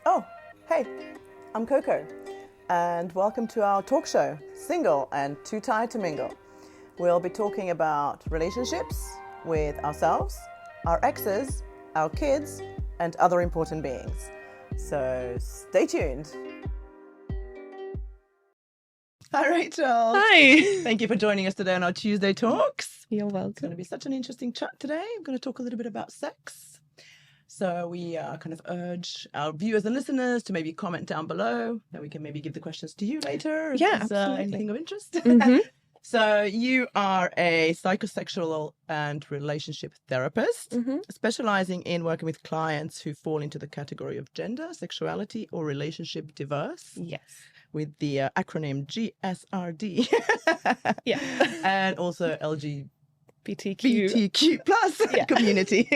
Oh, hey, I'm Coco, and welcome to our talk show, Single and Too Tired to Mingle. We'll be talking about relationships with ourselves, our exes, our kids, and other important beings. So stay tuned. Hi, Rachel. Hi. Thank you for joining us today on our Tuesday Talks. You're It's going welcome. to be such an interesting chat today. I'm going to talk a little bit about sex. So we kind of urge our viewers and listeners to maybe comment down below. Then we can maybe give the questions to you later. If Yeah, there's absolutely. anything of interest. Mhm. So you are a psychosexual and relationship therapist, specializing in working with clients who fall into the category of gender, sexuality, or relationship diverse. Yes. With the acronym GSRD. Yeah. And also LGBTQ. LGBTQ plus community.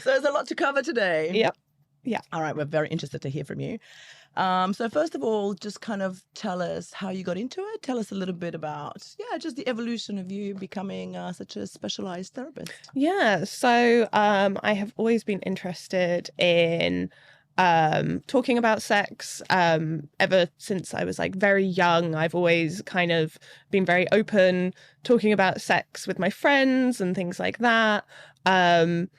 So there's a lot to cover today. Yep. Yeah. All right, we're very interested to hear from you. So first of all, just kind of tell us how you got into it. Tell us a little bit about, just the evolution of you becoming such a specialized therapist. Yeah. So I have always been interested in talking about sex ever since I was like very young. I've always kind of been very open talking about sex with my friends and things like that. And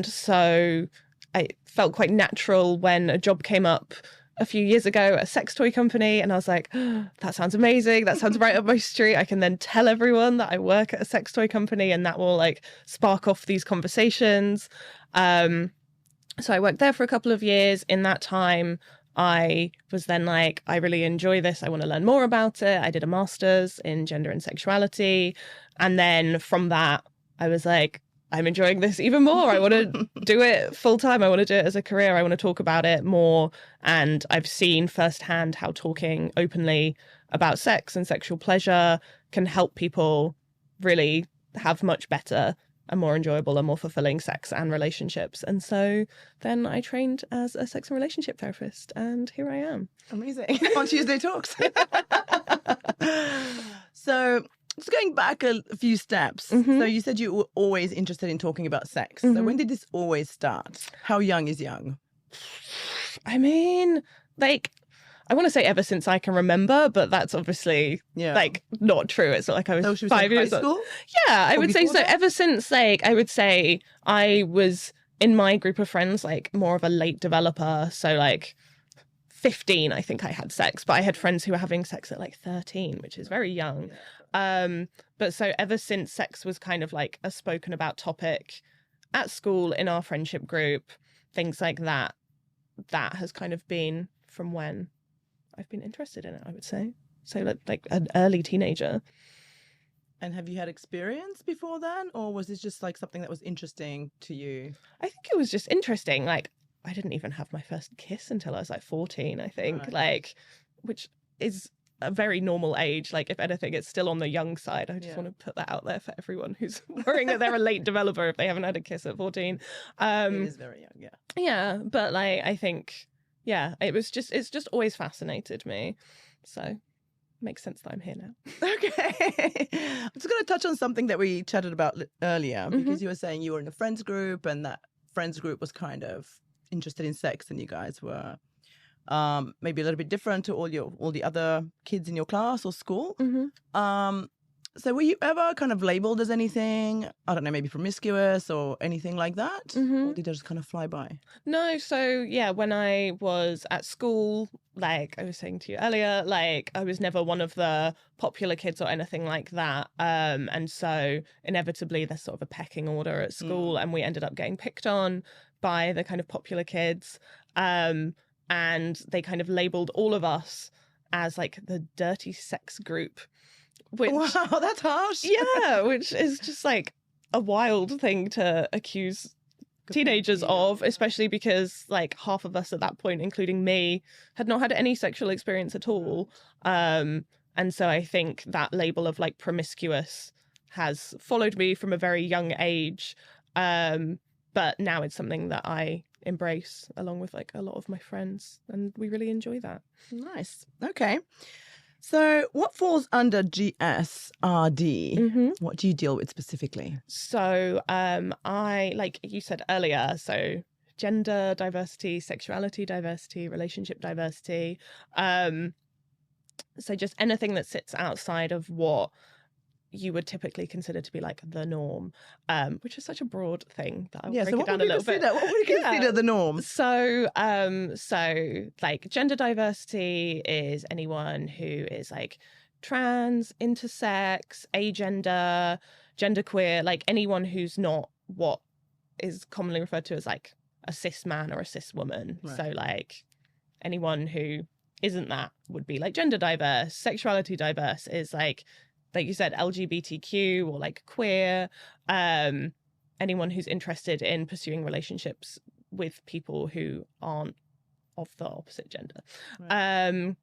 so I felt quite natural when a job came up a few years ago at a sex toy company, and I was like, oh, that sounds amazing. That sounds right up my street. I can then tell everyone that I work at a sex toy company, and that will like spark off these conversations. So I worked there for a couple of years. In that time, I was then like, I really enjoy this. I want to learn more about it. I did a master's in gender and sexuality. And then from that, I was like, I'm enjoying this even more. I want to do it full time. I want to do it as a career. I want to talk about it more. And I've seen firsthand how talking openly about sex and sexual pleasure can help people really have much better and more enjoyable and more fulfilling sex and relationships. And so then I trained as a sex and relationship therapist, and here I am. Amazing. On Tuesday Talks. So just going back a few steps. Mhm. So you said you were always interested in talking about sex. So when did this always start? How young is young? I mean, like, I want to say ever since I can remember, but that's obviously like not true. It's not like I was So she was 5 in years high old. school? Yeah, I Or would say before so. that? Ever since, like, I would say I was in my group of friends, like, more of a late developer. So, like, 15, I think I had sex, but I had friends who were having sex at like 13, which is very young. But so ever since sex was kind of like a spoken about topic at school, in our friendship group, things like that, that has kind of been from when I've been interested in it, I would say. So like an early teenager. And have you had experience before then? Or was this just like something that was interesting to you? I think it was just interesting. Like, I didn't even have my first kiss until I was like 14, I think. Right. Like, which is a very normal age. Like, if anything, it's still on the young side. I just want to put that out there for everyone who's worrying that they're a late developer if they haven't had a kiss at 14. It is very young, yeah. Yeah, but like, I think, it's just always fascinated me. So makes sense that I'm here now. Okay. I'm just going to touch on something that we chatted about earlier, because you were saying you were in a friends group, and that friends group was kind of interested in sex, and you guys were maybe a little bit different to all the other kids in your class or school. So were you ever kind of labeled as anything, I don't know, maybe promiscuous or anything like that? Or did it just kind of fly by? No, so yeah, when I was at school, like I was saying to you earlier, like I was never one of the popular kids or anything like that. And so inevitably there's sort of a pecking order at school, and we ended up getting picked on by the kind of popular kids. And they kind of labeled all of us as like the dirty sex group. Which, wow, that's harsh. Yeah, which is just like a wild thing to accuse teenagers of, especially because like half of us at that point, including me, had not had any sexual experience at all. And so I think that label of like promiscuous has followed me from a very young age. But now it's something that I embrace along with like a lot of my friends, and we really enjoy that. Nice. Okay. So what falls under GSRD? What do you deal with specifically? So I, like you said earlier, so gender diversity, sexuality diversity, relationship diversity. So just anything that sits outside of what you would typically consider to be like the norm, which is such a broad thing that I'll break it down a little bit. What would you consider the norm? So, like gender diversity is anyone who is like trans, intersex, agender, genderqueer, like anyone who's not what is commonly referred to as like a cis man or a cis woman. Right. So like anyone who isn't that would be like gender diverse. Sexuality diverse is like you said, LGBTQ or like queer, anyone who's interested in pursuing relationships with people who aren't of the opposite gender, right.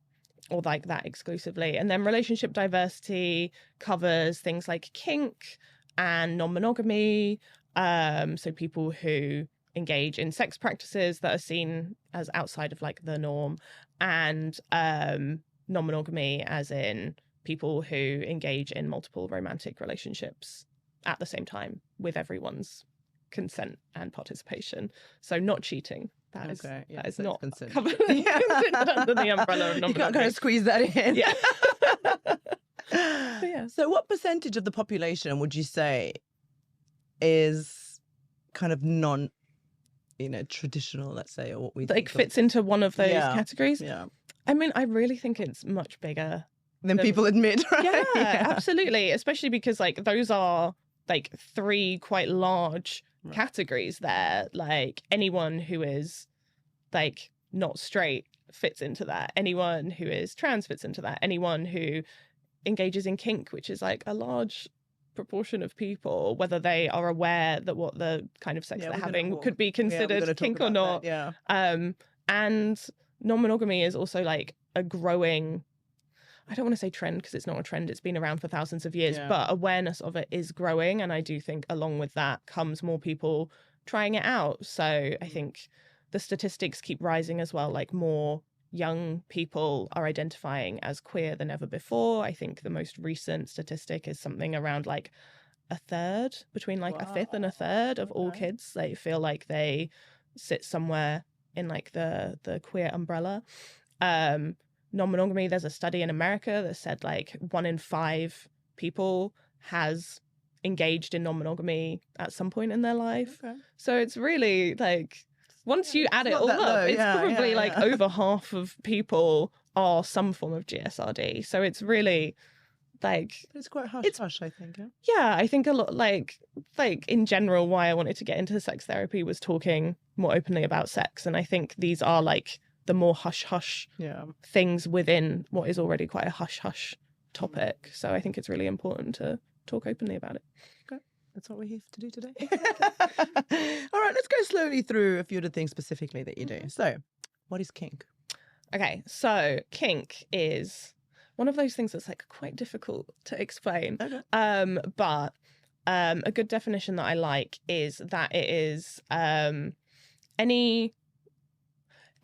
Or like that exclusively. And then relationship diversity covers things like kink and non-monogamy, so people who engage in sex practices that are seen as outside of like the norm, and non-monogamy as in people who engage in multiple romantic relationships at the same time with everyone's consent and participation. So not cheating. That is not covered under the umbrella of non-monogamy. You can't kind of squeeze that in. Yeah. So what percentage of the population would you say is kind of non, traditional, let's say, or what we like fits into one of those categories? Yeah. I mean, I really think it's much bigger than people admit, right? Yeah, absolutely. Especially because like those are like three quite large categories there. Like anyone who is like not straight fits into that. Anyone who is trans fits into that. Anyone who engages in kink, which is like a large proportion of people, whether they are aware that what the kind of sex they're having could be considered kink or not. And non-monogamy is also like a growing, I don't want to say trend because it's not a trend, it's been around for thousands of years, but awareness of it is growing. And I do think along with that comes more people trying it out. So I think the statistics keep rising as well, like more young people are identifying as queer than ever before. I think the most recent statistic is something around like a third, between like a fifth and a third of all kids, they feel like they sit somewhere in like the queer umbrella. Non-monogamy, there's a study in America that said like 1 in 5 people has engaged in non-monogamy at some point in their life. So it's really like, once you add it all up, it's probably like over half of people are some form of GSRD. So it's really like, it's quite hush-hush, I think. Yeah, I think a lot like in general, why I wanted to get into sex therapy was talking more openly about sex. And I think these are like the more hush-hush things within what is already quite a hush-hush topic. So I think it's really important to talk openly about it. Okay. That's what we're here to do today. All right, let's go slowly through a few of the things specifically that you do. So, what is kink? Okay, so kink is one of those things that's like quite difficult to explain. But a good definition that I like is that it is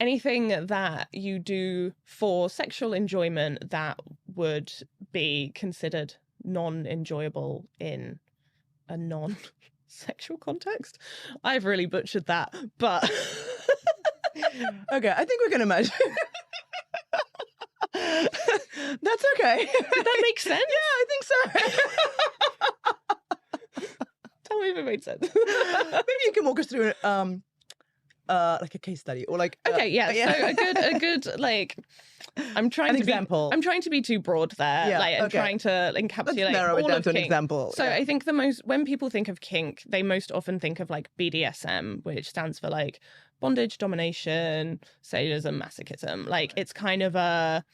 anything that you do for sexual enjoyment that would be considered non-enjoyable in a non-sexual context. I've really butchered that, but okay, I think we can imagine. That's okay. Did that make sense? Yeah, I think so. Tell me if it made sense. Maybe you can walk us through like a case study or like so a good like I'm trying to be too broad there. I'm trying to encapsulate. Let's narrow it all down of to an kink. example. So I think when people think of kink, they most often think of like BDSM, which stands for like bondage, domination, sadism, masochism. Like it's kind of a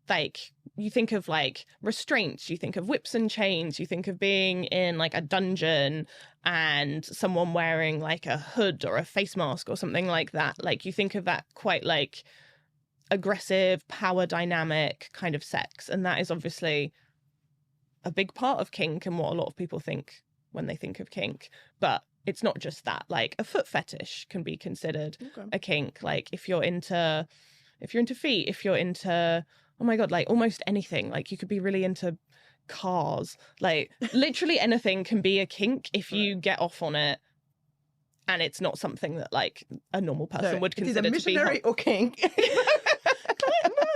like, you think of like restraints, you think of whips and chains, you think of being in like a dungeon and someone wearing like a hood or a face mask or something like that. Like you think of that quite like aggressive, power dynamic kind of sex. And that is obviously a big part of kink and what a lot of people think when they think of kink. But it's not just that. Like a foot fetish can be considered a kink. Like if you're into feet, if you're into, oh my God, like almost anything. Like you could be really into cars. Like literally anything can be a kink if you get off on it and it's not something that like a normal person So would it is consider a missionary or kink.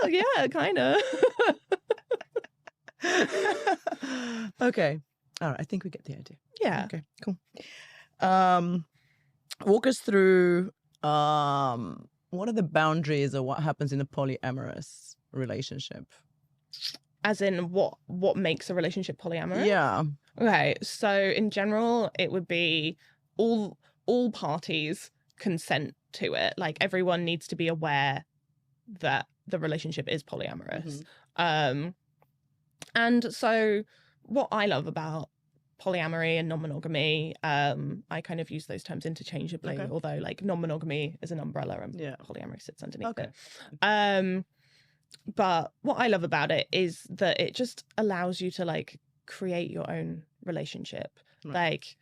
well, yeah, kind of. Okay. All right. I think we get the idea. Yeah. Okay, cool. Walk us through what are the boundaries or what happens in a polyamorous relationship? As in what makes a relationship polyamorous? Yeah. Okay, so in general, it would be all parties consent to it. Like everyone needs to be aware that the relationship is polyamorous. And so what I love about polyamory and non-monogamy, I kind of use those terms interchangeably, although like non-monogamy is an umbrella and polyamory sits underneath it. But what I love about it is that it just allows you to like create your own relationship. Like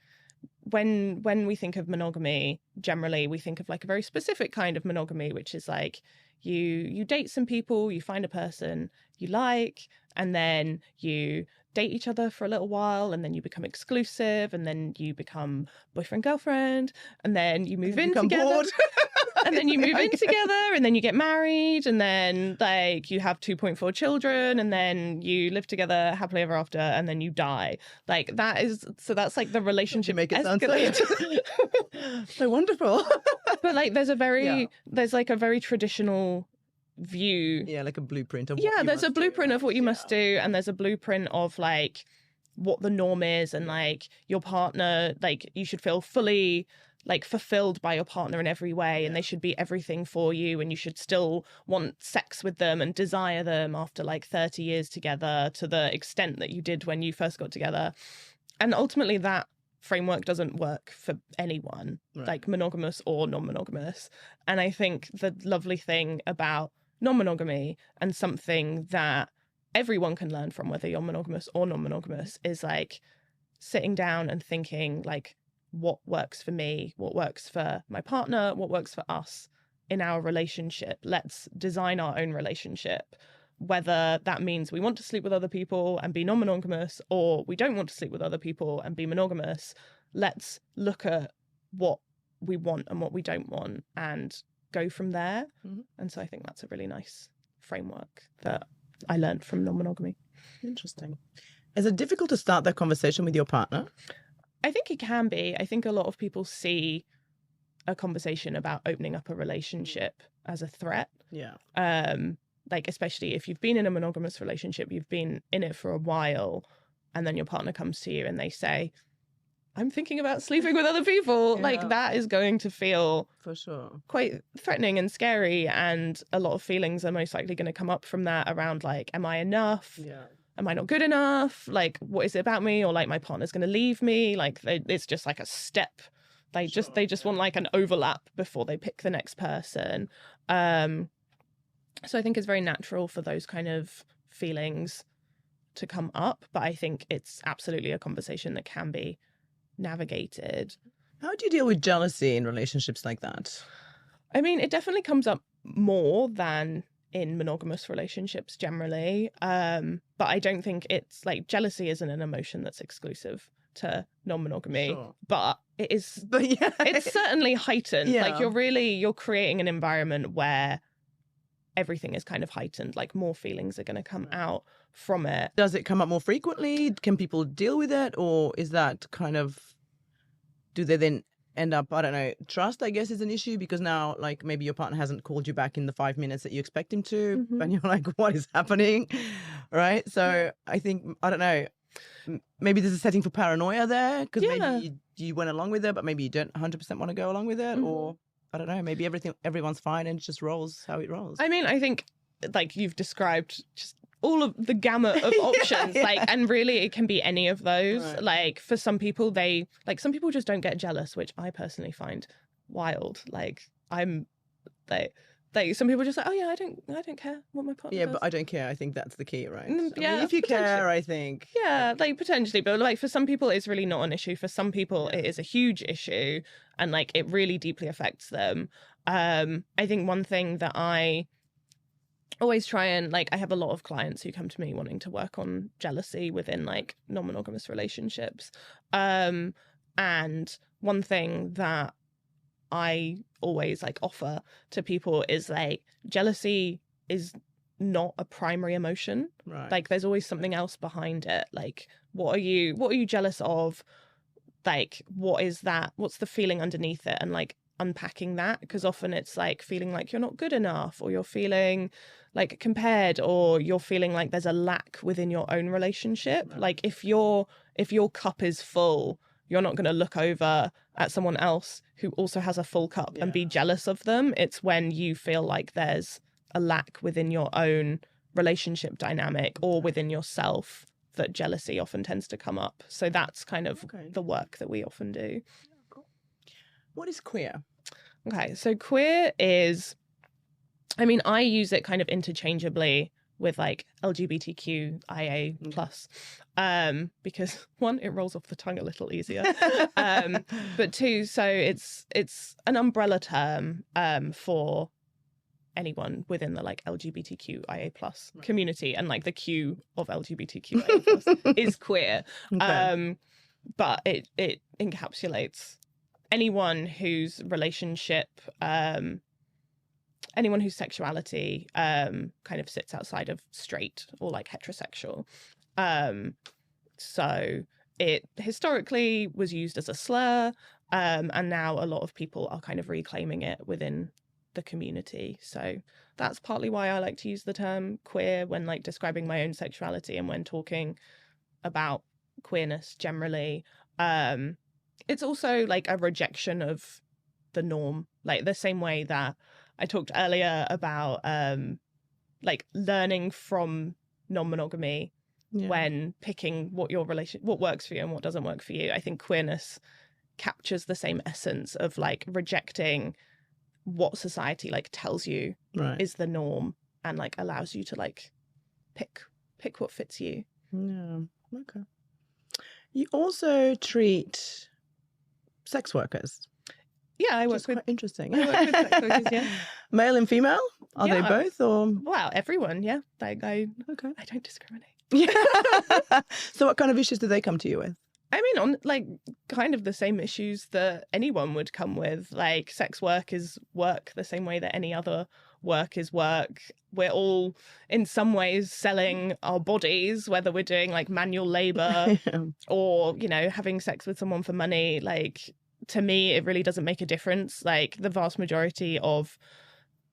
when we think of monogamy, generally we think of like a very specific kind of monogamy, which is like you date some people, you find a person you like, and then you date each other for a little while, and then you become exclusive, and then you become boyfriend girlfriend, and then you move in together. And then you move in together, and then you get married, and then like you have 2.4 children, and then you live together happily ever after, and then you die. Like that's like the relationship. Make it sound so wonderful. But like there's like a very traditional view. Yeah, like a blueprint of there's a blueprint of what you must do, and there's a blueprint of like what the norm is, and like your partner, like you should feel fully like fulfilled by your partner in every way, and they should be everything for you, and you should still want sex with them and desire them after like 30 years together to the extent that you did when you first got together. And ultimately that framework doesn't work for anyone, like monogamous or non-monogamous. And I think the lovely thing about non-monogamy, and something that everyone can learn from, whether you're monogamous or non-monogamous, is like sitting down and thinking like, what works for me, what works for my partner, what works for us in our relationship. Let's design our own relationship, whether that means we want to sleep with other people and be non-monogamous, or we don't want to sleep with other people and be monogamous. Let's look at what we want and what we don't want and go from there. And so I think that's a really nice framework that I learned from non-monogamy. Interesting. Is it difficult to start that conversation with your partner? I think it can be. I think a lot of people see a conversation about opening up a relationship as a threat. Yeah. Like, especially if you've been in a monogamous relationship, you've been in it for a while, and then your partner comes to you and they say, I'm thinking about sleeping with other people. Like, that is going to feel for sure quite threatening and scary. And a lot of feelings are most likely going to come up from that around like, am I enough? Yeah. Am I not good enough? Like, what is it about me? Or like, my partner's going to leave me. Like, it's just like a step. They just want like an overlap before they pick the next person. So I think it's very natural for those kind of feelings to come up. But I think it's absolutely a conversation that can be navigated. How do you deal with jealousy in relationships like that? I mean, it definitely comes up more than in monogamous relationships generally. But I don't think it's like jealousy isn't an emotion that's exclusive to non-monogamy, Sure. but it is, it's certainly heightened. Like you're creating an environment where everything is kind of heightened, like more feelings are going to come out from it. Does it come up more frequently? Can people deal with it? Or is that kind of, do they then end up, I don't know, trust, I guess, is an issue, because now like maybe your partner hasn't called you back in the 5 minutes that you expect him to, and you're like, what is happening? Right? So I think, I don't know, maybe there's a setting for paranoia there, because maybe you went along with it, but maybe you don't 100% want to go along with it, or I don't know, maybe everyone's fine and it just rolls how it rolls. I mean, I think like you've described just all of the gamut of options, and really it can be any of those. Right. Like for some people, some people just don't get jealous, which I personally find wild. Like some people just like, oh yeah, I don't care what my partner does. But I don't care. I think that's the key, right? Yeah, I mean, if you care, I think. Yeah, like potentially, but like for some people, it's really not an issue. For some people, it is a huge issue, and like it really deeply affects them. I think one thing that I always try and like, I have a lot of clients who come to me wanting to work on jealousy within like non-monogamous relationships. And one thing that I always like offer to people is like jealousy is not a primary emotion. Right. Like there's always something else behind it. Like what are you jealous of? Like what is that? What's the feeling underneath it? And like unpacking that, because often it's like feeling like you're not good enough, or you're feeling like compared, or you're feeling like there's a lack within your own relationship. Right. Like if your cup is full, you're not going to look over at someone else who also has a full cup and be jealous of them. It's when you feel like there's a lack within your own relationship dynamic or within yourself that jealousy often tends to come up. So that's kind of the work that we often do. What is queer? Okay, so queer is, I mean, I use it kind of interchangeably with like LGBTQ IA plus, because one, it rolls off the tongue a little easier, but two, so it's an umbrella term for anyone within the like LGBTQ IA plus community, and like the Q of LGBTQ IA plus is queer, but it encapsulates anyone whose relationship, anyone whose sexuality kind of sits outside of straight or like heterosexual. So it historically was used as a slur, and now a lot of people are kind of reclaiming it within the community. So that's partly why I like to use the term queer when like describing my own sexuality and when talking about queerness generally. It's also like a rejection of the norm, like the same way that I talked earlier about like learning from non-monogamy when picking what works for you and what doesn't work for you. I think queerness captures the same essence of like rejecting what society like tells you is the norm and like allows you to like pick what fits you. Yeah. Okay. You also treat sex workers. Yeah, I work with. Quite interesting. I work with sex workers. Yeah. Male and female? Are they both, or? Wow, everyone. Yeah, like I don't discriminate. So, what kind of issues do they come to you with? I mean, on like kind of the same issues that anyone would come with. Like sex work is work the same way that any other work is work. We're all in some ways selling our bodies, whether we're doing like manual labor or, you know, having sex with someone for money. Like to me, it really doesn't make a difference. Like the vast majority of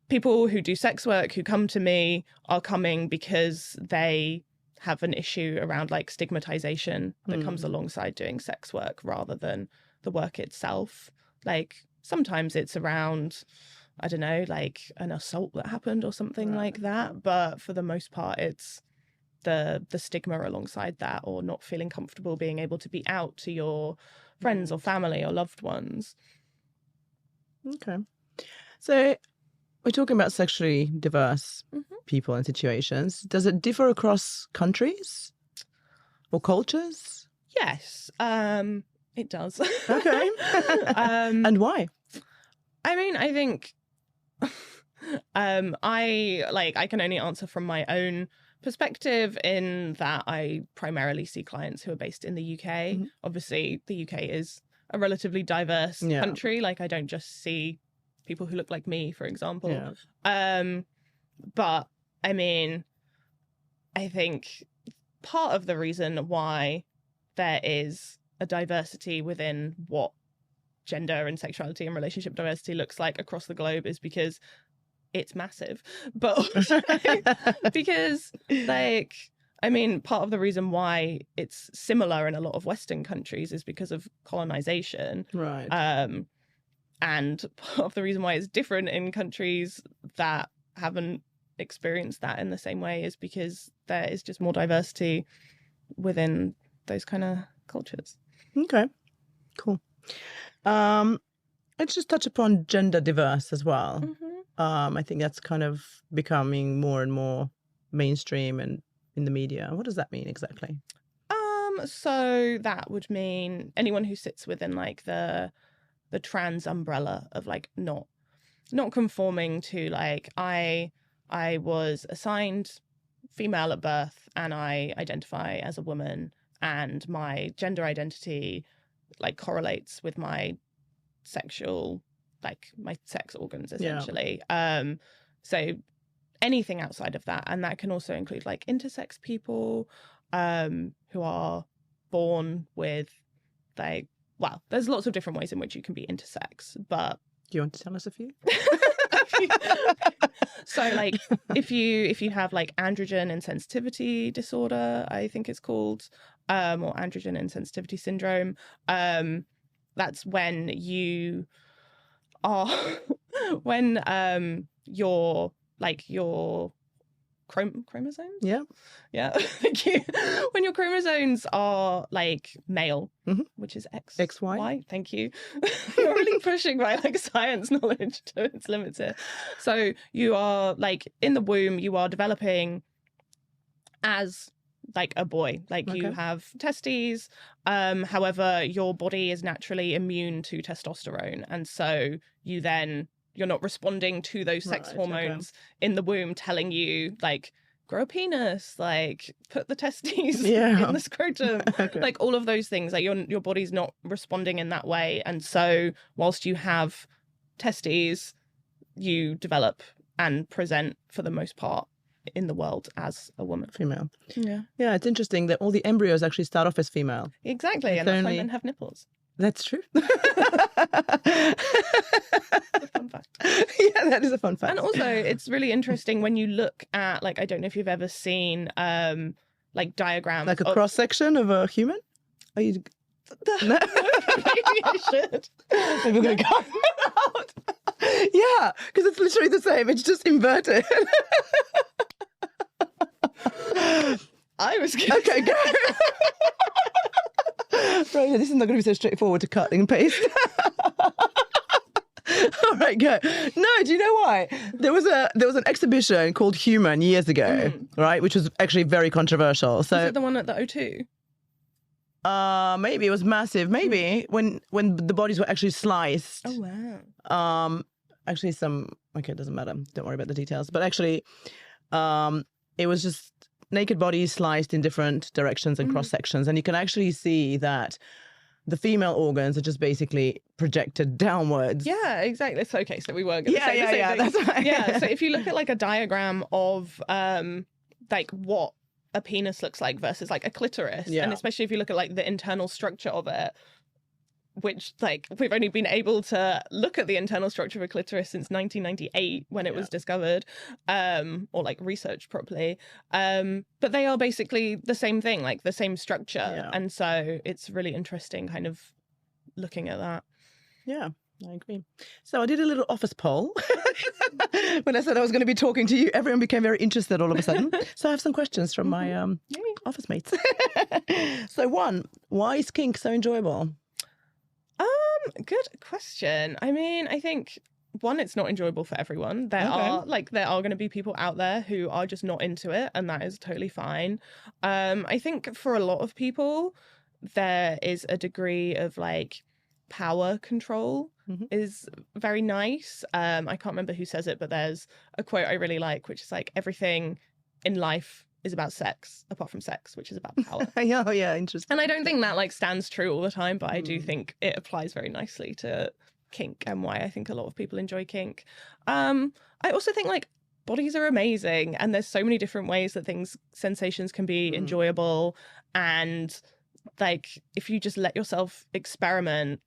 people who do sex work who come to me are coming because they have an issue around like stigmatization that comes alongside doing sex work rather than the work itself. Like sometimes it's around, I don't know, like an assault that happened or something like that. But for the most part, it's the stigma alongside that, or not feeling comfortable being able to be out to your friends or family or loved ones. Okay. So we're talking about sexually diverse people and situations. Does it differ across countries or cultures? Yes, it does. Okay. And why? I mean, I think I can only answer from my own perspective in that I primarily see clients who are based in the UK. Obviously, the UK is a relatively diverse country. Like I don't just see people who look like me, for example. But I mean, I think part of the reason why there is a diversity within what gender and sexuality and relationship diversity looks like across the globe is because it's massive. But also because, like, I mean, part of the reason why it's similar in a lot of Western countries is because of colonization. Right. And part of the reason why it's different in countries that haven't experienced that in the same way is because there is just more diversity within those kind of cultures. Okay, cool. Let's just touch upon gender diverse as well. I think that's kind of becoming more and more mainstream and in the media. What does that mean exactly? So that would mean anyone who sits within like the trans umbrella of like not conforming to like I was assigned female at birth and I identify as a woman and my gender identity like correlates with my sexual like my sex organs essentially. So anything outside of that, and that can also include like intersex people who are born with like, well, there's lots of different ways in which you can be intersex, but Do you want to tell us a few? So like if you have like androgen insensitivity disorder, I think it's called, or androgen insensitivity syndrome, that's when you are when your chromosomes, yeah thank you, when your chromosomes are like male, which is XY, thank you. You're really pushing my like science knowledge to its limits here. So you are like in the womb, you are developing as like a boy, like you have testes, however your body is naturally immune to testosterone, and so you're not responding to those sex hormones in the womb telling you like grow a penis, like put the testes in the scrotum, like all of those things, like your body's not responding in that way, and so whilst you have testes, you develop and present for the most part in the world as a woman, female. Yeah, it's interesting that all the embryos actually start off as female. Exactly, and that's why men have nipples. That's true. Fun fact. Yeah, that is a fun fact. And also, it's really interesting when you look at, like, I don't know if you've ever seen, like, diagrams. Like a cross-section of a human? Are you... No? Maybe I should. Maybe we're going to cut it out. Yeah, because it's literally the same. It's just inverted. I was going Okay, go. Right, this is not going to be so straightforward to cut and paste. All right, go. No, do you know why? There was an exhibition called Human years ago, right, which was actually very controversial. So is it the one at the O2? Maybe it was massive. Maybe when the bodies were actually sliced. Oh wow. Actually, it doesn't matter. Don't worry about the details. But actually, it was just naked bodies sliced in different directions and cross sections, and you can actually see that the female organs are just basically projected downwards. Yeah, exactly. So okay, so we were going to say the same thing. That's right. Yeah. So if you look at like a diagram of like what a penis looks like versus like a clitoris, and especially if you look at like the internal structure of it, which like we've only been able to look at the internal structure of a clitoris since 1998 when it was discovered, or like researched properly, but they are basically the same thing, like the same structure, and so it's really interesting kind of looking at that. Yeah, I agree. So I did a little office poll. When I said I was going to be talking to you, everyone became very interested all of a sudden. So I have some questions from my office mates. So one, why is kink so enjoyable? Good question. I mean, I think one, it's not enjoyable for everyone. There are going to be people out there who are just not into it, and that is totally fine. I think for a lot of people, there is a degree of like power control is very nice. I can't remember who says it, but there's a quote I really like, which is like, everything in life is about sex apart from sex, which is about power. Yeah, interesting. And I don't think that like stands true all the time, but I do think it applies very nicely to kink and why I think a lot of people enjoy kink. I also think like bodies are amazing, and there's so many different ways that sensations can be enjoyable, and like if you just let yourself experiment,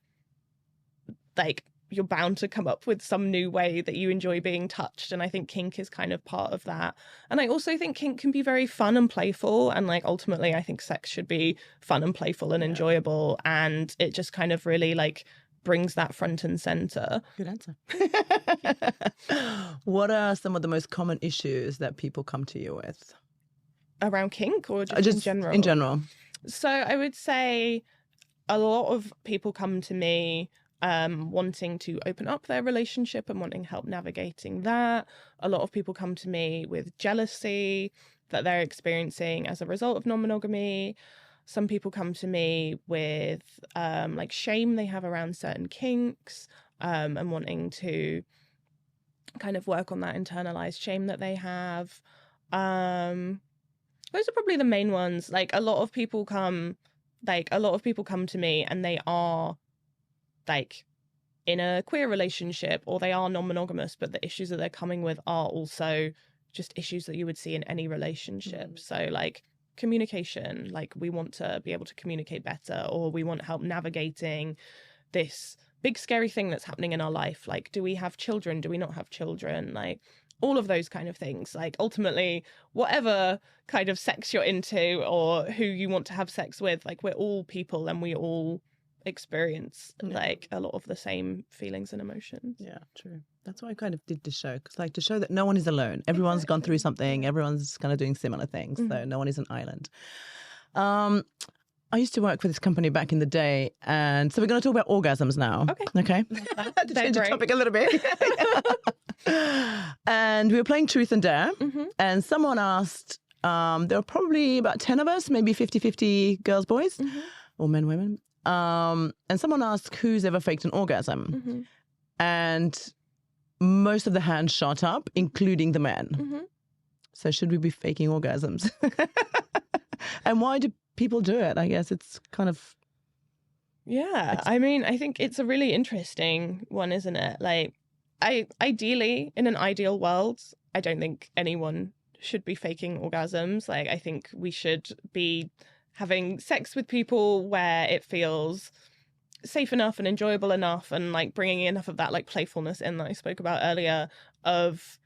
like you're bound to come up with some new way that you enjoy being touched. And I think kink is kind of part of that. And I also think kink can be very fun and playful. And like ultimately, I think sex should be fun and playful and enjoyable. And it just kind of really like brings that front and center. Good answer. What are some of the most common issues that people come to you with? Around kink or just in general? In general. So I would say a lot of people come to me wanting to open up their relationship and wanting help navigating that. A lot of people come to me with jealousy that they're experiencing as a result of non-monogamy. Some people come to me with like shame they have around certain kinks, and wanting to kind of work on that internalized shame that they have. Those are probably the main ones. Like a lot of people come to me and they are like in a queer relationship, or they are non-monogamous, but the issues that they're coming with are also just issues that you would see in any relationship. So like communication, like we want to be able to communicate better, or we want help navigating this big scary thing that's happening in our life. Like, do we have children? Do we not have children? Like all of those kind of things. Like ultimately, whatever kind of sex you're into or who you want to have sex with, like we're all people and we all experience like a lot of the same feelings and emotions. Yeah, true. That's why I kind of did the show, because like to show that no one is alone. Everyone's gone through something. Everyone's kind of doing similar things. So no one is an island. I used to work for this company back in the day, and so we're going to talk about orgasms now. Okay. To change the topic a little bit. And we were playing Truth and Dare, and someone asked, there were probably about 10 of us, maybe 50-50 girls, boys, or men, women. And someone asked who's ever faked an orgasm. And most of the hands shot up, including the men. So should we be faking orgasms? And why do people do it? I guess it's kind of... Yeah, I mean, I think it's a really interesting one, isn't it? Like, ideally, in an ideal world, I don't think anyone should be faking orgasms. Like, I think we should be having sex with people where it feels safe enough and enjoyable enough, and like bringing enough of that like playfulness in that I spoke about earlier, of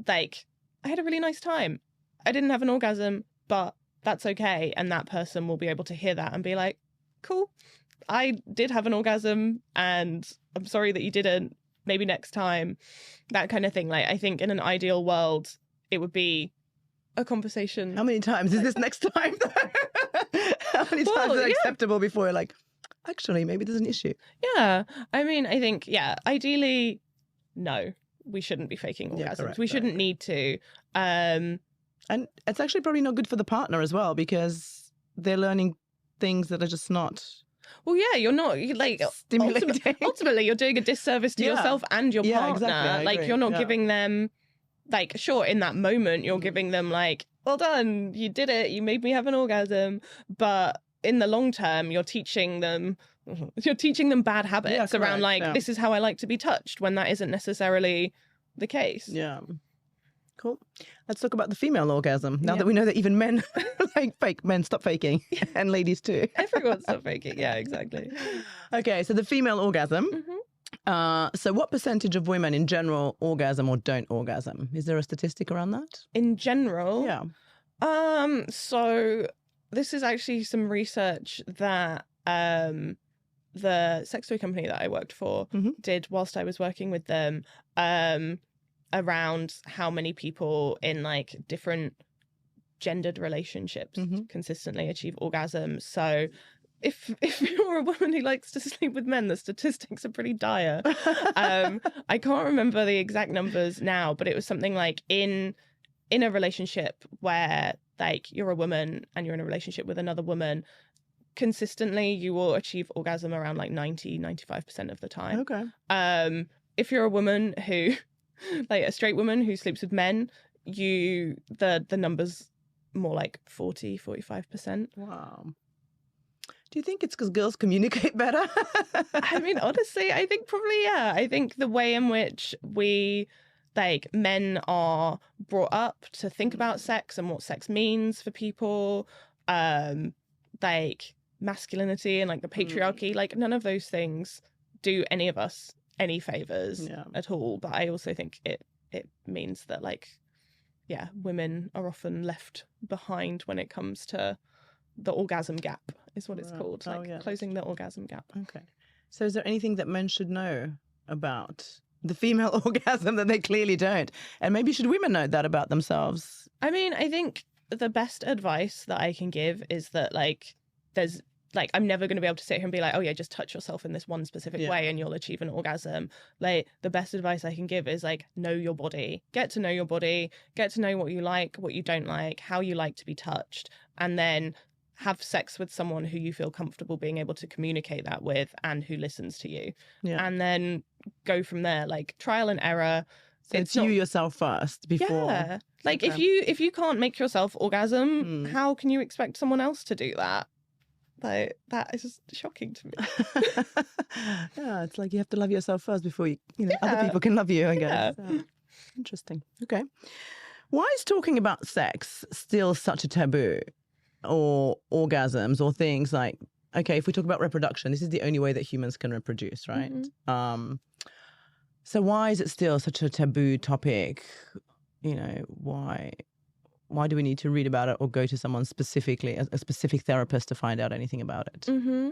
like, I had a really nice time. I didn't have an orgasm, but that's okay. And that person will be able to hear that and be like, cool, I did have an orgasm and I'm sorry that you didn't. Maybe next time. That kind of thing. Like, I think in an ideal world, it would be a conversation. How many times is this next time? How many times is it acceptable before you're like, actually, maybe there's an issue? Yeah. I mean, I think, yeah, ideally, no, we shouldn't be faking orgasms. Correct, we shouldn't need to. And it's actually probably not good for the partner as well, because they're learning things that are just not... Well, yeah, you're not like stimulating. Ultimately, you're doing a disservice to yourself and your partner. Exactly, like, you're not giving them, like, sure, in that moment, you're giving them like, well done, you did it, you made me have an orgasm. But in the long term, you're teaching them bad habits around like, this is how I like to be touched, when that isn't necessarily the case. Yeah. Cool. Let's talk about the female orgasm. Now that we know that even men like fake, men stop faking, and ladies too. Everyone stop faking. Yeah, exactly. Okay, so the female orgasm. So what percentage of women in general orgasm or don't orgasm? Is there a statistic around that? In general? Yeah. So this is actually some research that the sex toy company that I worked for did whilst I was working with them. Around how many people in like different gendered relationships consistently achieve orgasms. So if you're a woman who likes to sleep with men, the statistics are pretty dire. I can't remember the exact numbers now, but it was something like in a relationship where like you're a woman and you're in a relationship with another woman, consistently you will achieve orgasm around like 90-95% of the time. Okay. If you're a woman who like a straight woman who sleeps with men, the number's more like 40-45%. Wow. Do you think it's because girls communicate better? I mean, honestly, I think probably, yeah. I think the way in which we, like, men are brought up to think about sex and what sex means for people, like masculinity and like the patriarchy, like none of those things do any of us any favors at all. But I also think it means that, like, yeah, women are often left behind when it comes to the orgasm gap is what it's called, like closing the orgasm gap. Okay. So is there anything that men should know about the female orgasm that they clearly don't? And maybe should women know that about themselves? I mean, I think the best advice that I can give is that, like, there's, like, I'm never going to be able to sit here and be like, oh yeah, just touch yourself in this one specific way and you'll achieve an orgasm. Like, the best advice I can give is, like, know your body. Get to know your body. Get to know what you like, what you don't like, how you like to be touched. And then have sex with someone who you feel comfortable being able to communicate that with and who listens to you. Yeah. And then go from there, like, trial and error. So it's you yourself first before. Yeah. Like, if you can't make yourself orgasm, how can you expect someone else to do that? Like, that is just shocking to me. Yeah, it's like you have to love yourself first before other people can love you, I guess. Interesting. Okay. Why is talking about sex still such a taboo, or orgasms, or things like, okay, if we talk about reproduction, this is the only way that humans can reproduce, right? Mm-hmm. So why is it still such a taboo topic? Why do we need to read about it or go to someone specifically, a specific therapist, to find out anything about it? Mm-hmm.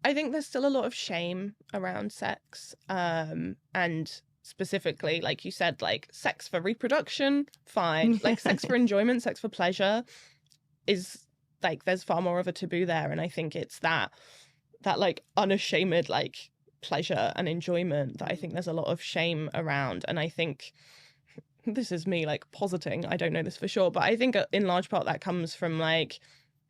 I think there's still a lot of shame around sex, and specifically, like you said, like sex for reproduction, fine. Like sex for enjoyment, sex for pleasure is like, there's far more of a taboo there. And I think it's that like unashamed like pleasure and enjoyment that I think there's a lot of shame around. And I think this is me like positing, I don't know this for sure, but I think in large part that comes from like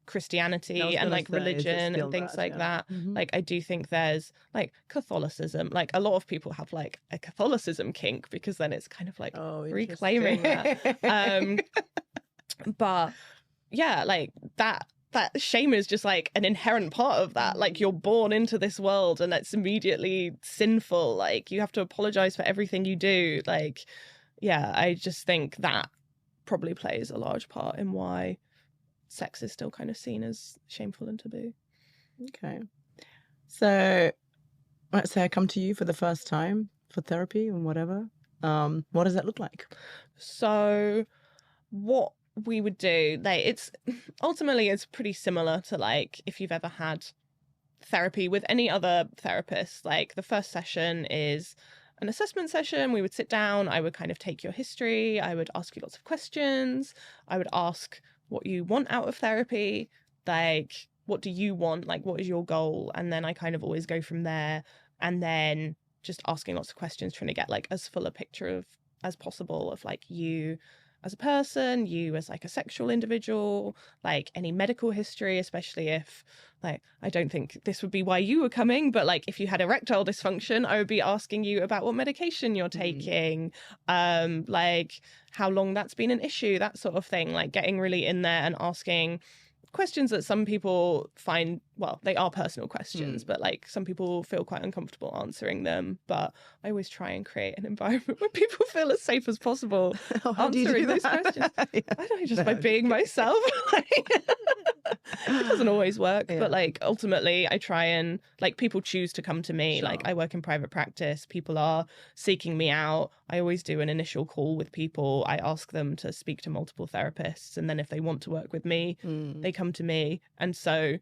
Christianity and like religion and things that. Mm-hmm. Like I do think there's like Catholicism, like a lot of people have like a Catholicism kink, because then it's kind of like reclaiming that. But yeah, like that shame is just like an inherent part of that. Like you're born into this world and it's immediately sinful. Like you have to apologize for everything you do. Like, yeah, I just think that probably plays a large part in why sex is still kind of seen as shameful and taboo. Okay. So let's say I come to you for the first time for therapy or whatever. What does that look like? So what we would do, like, it's pretty similar to like if you've ever had therapy with any other therapist. Like the first session is an assessment session. We would sit down, I would kind of take your history, I would ask you lots of questions, I would ask what you want out of therapy, like what do you want, like what is your goal, and then I kind of always go from there, and then just asking lots of questions, trying to get like as full a picture as possible of like you as a person, you as like a sexual individual, like any medical history, especially if like, I don't think this would be why you were coming, but like if you had erectile dysfunction, I would be asking you about what medication you're taking, like how long that's been an issue, that sort of thing, like getting really in there and asking questions that some people find, well, they are personal questions, but like some people feel quite uncomfortable answering them. But I always try and create an environment where people feel as safe as possible answering those questions. Yeah. I don't know, just by being myself. It doesn't always work, but like ultimately I try and like people choose to come to me. Sure. Like I work in private practice, people are seeking me out. I always do an initial call with people. I ask them to speak to multiple therapists, and then if they want to work with me, they come to me. And so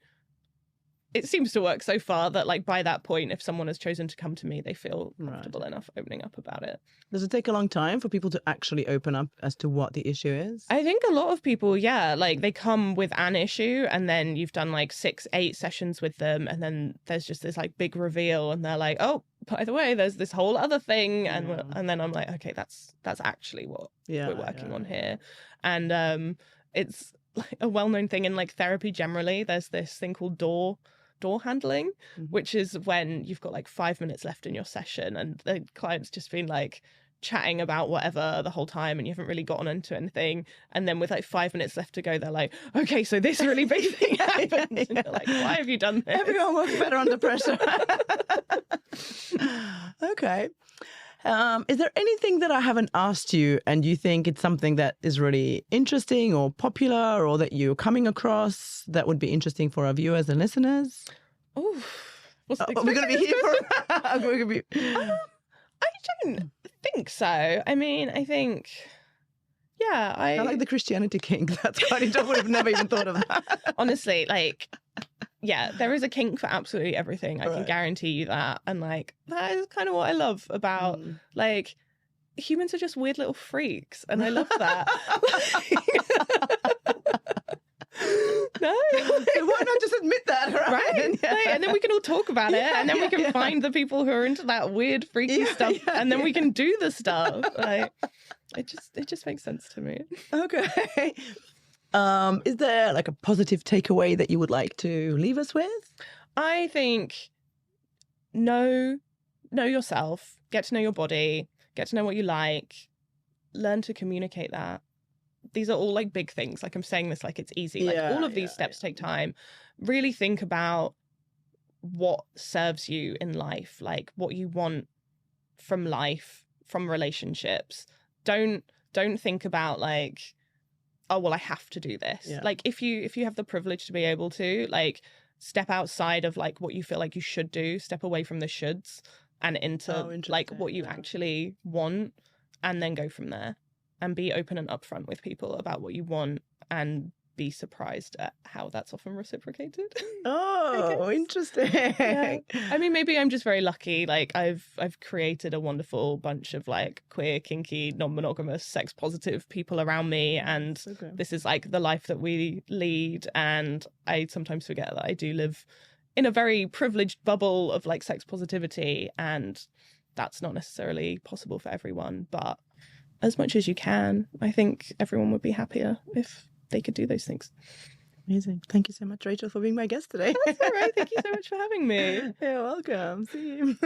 it seems to work so far that like by that point, if someone has chosen to come to me, they feel comfortable enough opening up about it. Does it take a long time for people to actually open up as to what the issue is? I think a lot of people, like they come with an issue and then you've done like 6-8 sessions with them, and then there's just this like big reveal and they're like, oh, by the way, there's this whole other thing. And then I'm like, okay, that's actually what we're working on here. And it's like a well-known thing in like therapy generally. There's this thing called door handling, which is when you've got like 5 minutes left in your session and the client's just been like chatting about whatever the whole time and you haven't really gotten into anything, and then with like 5 minutes left to go, they're like, okay, so this really big thing happened. And you're like, why have you done this? Everyone works better under pressure. Okay. Is there anything that I haven't asked you and you think it's something that is really interesting or popular, or that you're coming across that would be interesting for our viewers and listeners? Oh, we're going to be here for... I don't think so. I mean, I think... Yeah, I like the Christianity kink. That's quite... I would have never even thought of that. Honestly, like... Yeah, there is a kink for absolutely everything. I can guarantee you that. And like, that is kind of what I love about like, humans are just weird little freaks. And I love that. No? Why not just admit that, right? And then we can all talk about it. And then we can find the people who are into that weird freaky stuff. And then we can do the stuff. Like, it just makes sense to me. Okay. Is there like a positive takeaway that you would like to leave us with? I think know yourself, get to know your body, get to know what you like, learn to communicate that. these are all like big things. Like I'm saying this like it's easy. Like all of these steps take time. Really think about what serves you in life, like what you want from life, from relationships. Don't think about like, oh well, I have to do this. Like if you have the privilege to be able to, like, step outside of like what you feel like you should do, step away from the shoulds and into like what you actually want, and then go from there, and be open and upfront with people about what you want, and be surprised at how that's often reciprocated. Oh, interesting. Yeah. I mean, maybe I'm just very lucky. Like I've created a wonderful bunch of like queer, kinky, non-monogamous, sex positive people around me, and this is like the life that we lead. And I sometimes forget that I do live in a very privileged bubble of like sex positivity, and that's not necessarily possible for everyone. But as much as you can, I think everyone would be happier if they could do those things. Amazing. Thank you so much, Rachel, for being my guest today. That's all right. Thank you so much for having me. You're welcome. See you.